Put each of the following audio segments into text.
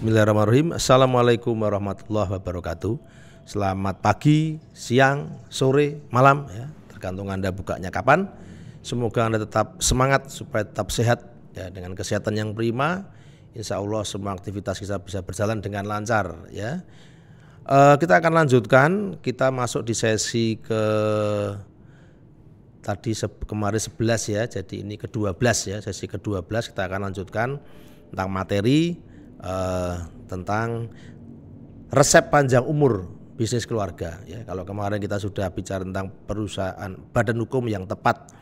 Bismillahirrahmanirrahim. Assalamualaikum warahmatullahi wabarakatuh. Selamat pagi, siang, sore, malam ya, tergantung Anda bukanya kapan. Semoga Anda tetap semangat supaya tetap sehat ya, dengan kesehatan yang prima. Insya Allah semua aktivitas kita bisa berjalan dengan lancar ya. Kita akan lanjutkan, kita masuk di sesi kemarin 11 ya, jadi ini ke-12 ya, sesi ke-12 kita akan lanjutkan tentang materi tentang resep panjang umur bisnis keluarga ya. Kalau kemarin kita sudah bicara tentang perusahaan badan hukum yang tepat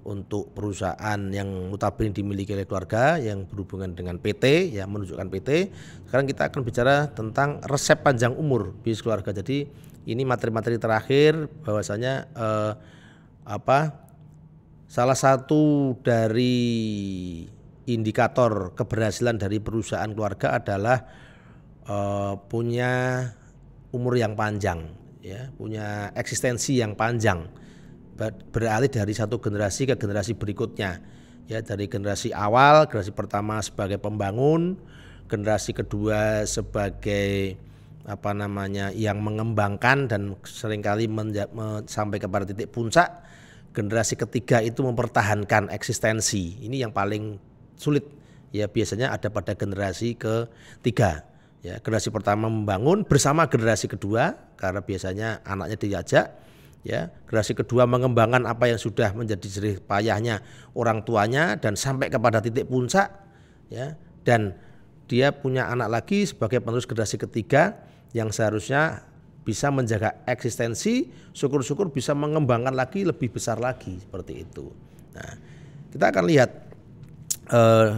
untuk perusahaan yang notabene dimiliki oleh keluarga yang berhubungan dengan PT ya, menunjukkan PT. Sekarang kita akan bicara tentang resep panjang umur bisnis keluarga. Jadi ini materi-materi terakhir bahwasanya salah satu dari indikator keberhasilan dari perusahaan keluarga adalah punya umur yang panjang ya, punya eksistensi yang panjang, beralih dari satu generasi ke generasi berikutnya ya, dari generasi awal, generasi pertama sebagai pembangun, generasi kedua sebagai yang mengembangkan dan seringkali sampai kepada titik puncak, generasi ketiga itu mempertahankan eksistensi. Ini yang paling sulit ya, biasanya ada pada generasi ketiga ya. Generasi pertama membangun bersama generasi kedua karena biasanya anaknya diajak ya. Generasi kedua mengembangkan apa yang sudah menjadi jerih payahnya orang tuanya dan sampai kepada titik puncak ya, dan dia punya anak lagi sebagai penerus generasi ketiga yang seharusnya bisa menjaga eksistensi, syukur-syukur bisa mengembangkan lagi lebih besar lagi seperti itu. Nah, kita akan lihat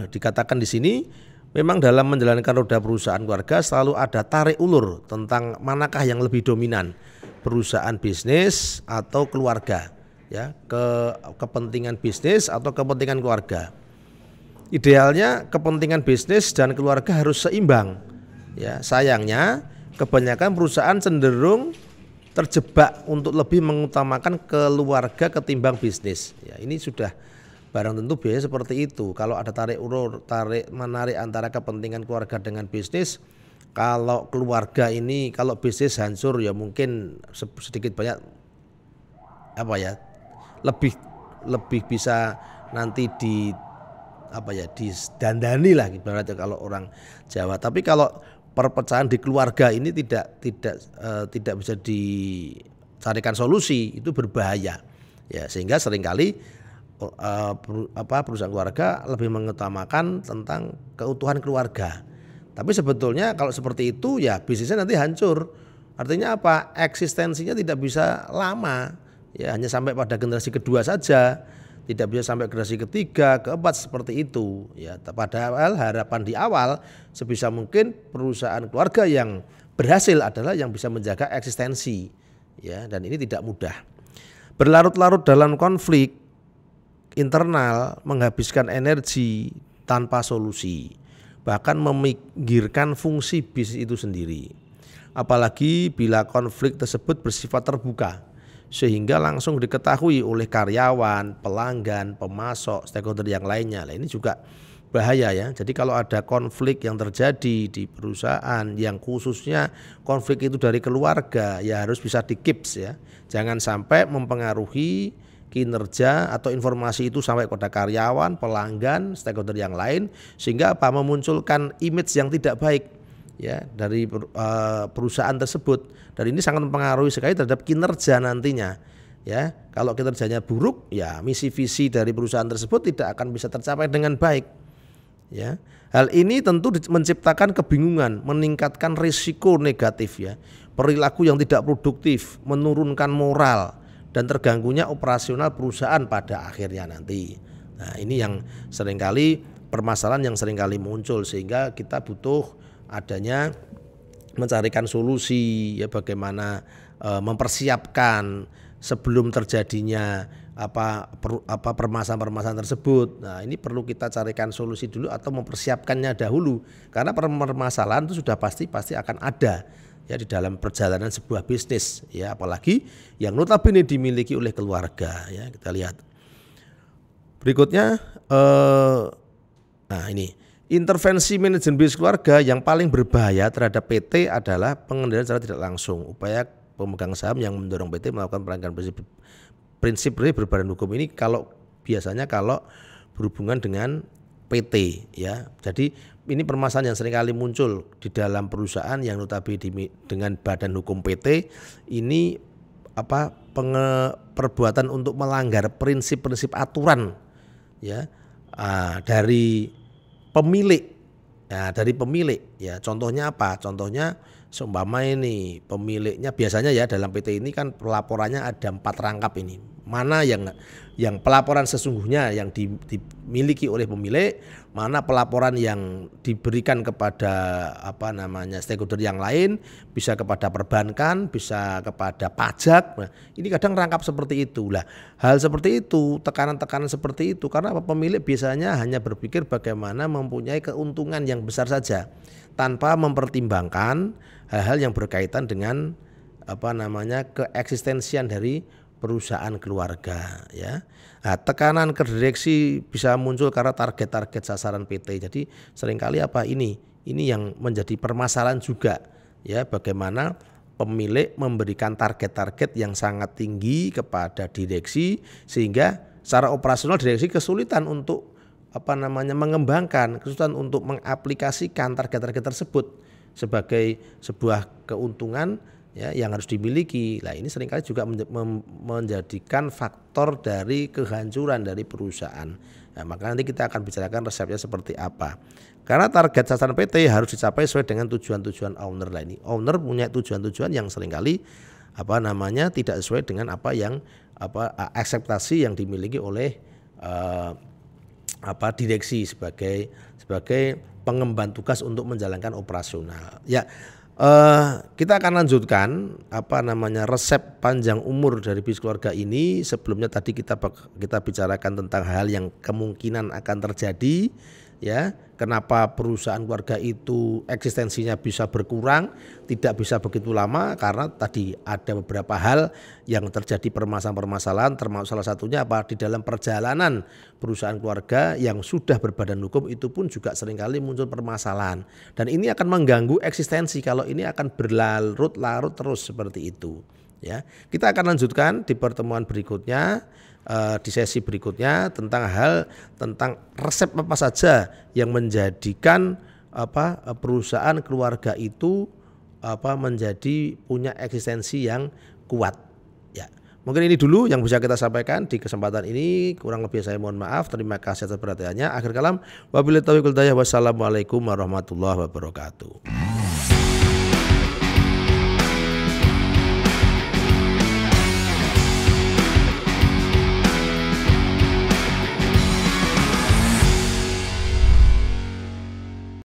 dikatakan di sini memang dalam menjalankan roda perusahaan keluarga selalu ada tarik ulur tentang manakah yang lebih dominan, perusahaan bisnis atau keluarga ya, kepentingan bisnis atau kepentingan keluarga. Idealnya kepentingan bisnis dan keluarga harus seimbang ya. Sayangnya kebanyakan perusahaan cenderung terjebak untuk lebih mengutamakan keluarga ketimbang bisnis ya. Ini sudah barang tentu biasanya seperti itu. Kalau ada tarik ulur, menarik antara kepentingan keluarga dengan bisnis, kalau keluarga ini, kalau bisnis hancur ya mungkin sedikit banyak lebih bisa nanti disdandani lah ibaratnya kalau orang Jawa. Tapi kalau perpecahan di keluarga ini tidak bisa dicarikan solusi, itu berbahaya ya, sehingga seringkali perusahaan keluarga lebih mengutamakan tentang keutuhan keluarga. Tapi sebetulnya kalau seperti itu ya bisnisnya nanti hancur. Artinya apa? Eksistensinya tidak bisa lama ya, hanya sampai pada generasi kedua saja, tidak bisa sampai generasi ketiga, keempat seperti itu ya. Padahal harapan di awal sebisa mungkin perusahaan keluarga yang berhasil adalah yang bisa menjaga eksistensi ya, dan ini tidak mudah. Berlarut-larut dalam konflik internal, menghabiskan energi tanpa solusi, bahkan meminggirkan fungsi bisnis itu sendiri. Apalagi bila konflik tersebut bersifat terbuka, sehingga langsung diketahui oleh karyawan, pelanggan, pemasok, stakeholder yang lainnya. Nah, ini juga bahaya ya. Jadi kalau ada konflik yang terjadi di perusahaan yang khususnya konflik itu dari keluarga, ya harus bisa di-keeps ya. Jangan sampai mempengaruhi kinerja atau informasi itu sampai kepada karyawan, pelanggan, stakeholder yang lain, sehingga memunculkan image yang tidak baik ya dari perusahaan tersebut. Dan ini sangat mempengaruhi sekali terhadap kinerja nantinya ya. Kalau kinerjanya buruk ya misi visi dari perusahaan tersebut tidak akan bisa tercapai dengan baik ya. Hal ini tentu menciptakan kebingungan, meningkatkan risiko negatif ya, perilaku yang tidak produktif, menurunkan moral dan terganggunya operasional perusahaan pada akhirnya nanti. Nah, ini yang seringkali permasalahan yang seringkali muncul, sehingga kita butuh adanya mencarikan solusi ya, bagaimana mempersiapkan sebelum terjadinya permasalahan tersebut. Nah, ini perlu kita carikan solusi dulu atau mempersiapkannya dahulu, karena permasalahan itu sudah pasti akan ada ya di dalam perjalanan sebuah bisnis ya, apalagi yang notabene dimiliki oleh keluarga ya. Kita lihat berikutnya. Nah, ini intervensi manajemen bisnis keluarga yang paling berbahaya terhadap PT adalah pengendalian secara tidak langsung. Upaya pemegang saham yang mendorong PT melakukan pelanggaran prinsip berbadan hukum ini biasanya kalau berhubungan dengan PT ya. Jadi ini permasalahan yang seringkali muncul di dalam perusahaan yang notabene dengan badan hukum PT ini perbuatan untuk melanggar prinsip-prinsip aturan ya dari pemilik. Ya, dari pemilik ya. Contohnya apa? Contohnya seumpama ini pemiliknya biasanya ya dalam PT ini kan pelaporannya ada 4 rangkap ini. Mana yang pelaporan sesungguhnya yang dimiliki oleh pemilik, mana pelaporan yang diberikan kepada stakeholder yang lain, bisa kepada perbankan, bisa kepada pajak. Nah, ini kadang rangkap seperti itu. Lah, hal seperti itu, tekanan-tekanan seperti itu karena pemilik biasanya hanya berpikir bagaimana mempunyai keuntungan yang besar saja tanpa mempertimbangkan hal-hal yang berkaitan dengan keeksistensian dari perusahaan keluarga ya. Nah, tekanan ke direksi bisa muncul karena target-target sasaran PT. Jadi seringkali ini yang menjadi permasalahan juga ya, bagaimana pemilik memberikan target-target yang sangat tinggi kepada direksi sehingga secara operasional direksi kesulitan untuk mengembangkan, kesulitan untuk mengaplikasikan target-target tersebut sebagai sebuah keuntungan ya yang harus dimiliki. Nah, ini seringkali juga menjadikan faktor dari kehancuran dari perusahaan. Nah, maka nanti kita akan bicarakan resepnya seperti apa. Karena target sasaran PT harus dicapai sesuai dengan tujuan-tujuan owner. Nah, ini owner punya tujuan-tujuan yang seringkali tidak sesuai dengan ekspektasi yang dimiliki oleh direksi sebagai pengemban tugas untuk menjalankan operasional. Ya. Kita akan lanjutkan resep panjang umur dari bisnis keluarga ini. Sebelumnya tadi kita bicarakan tentang hal yang kemungkinan akan terjadi ya. Kenapa perusahaan keluarga itu eksistensinya bisa berkurang, tidak bisa begitu lama karena tadi ada beberapa hal yang terjadi permasalahan-permasalahan, termasuk salah satunya di dalam perjalanan perusahaan keluarga yang sudah berbadan hukum itu pun juga seringkali muncul permasalahan dan ini akan mengganggu eksistensi kalau ini akan berlarut-larut terus seperti itu ya. Kita akan lanjutkan di pertemuan berikutnya. Di sesi berikutnya tentang resep apa saja yang menjadikan perusahaan keluarga itu menjadi punya eksistensi yang kuat ya. Mungkin ini dulu yang bisa kita sampaikan di kesempatan ini, kurang lebih saya mohon maaf. Terima kasih atas perhatiannya. Akhir kalam wabillahi taufiq wal hidayah. Wassalamualaikum warahmatullahi wabarakatuh.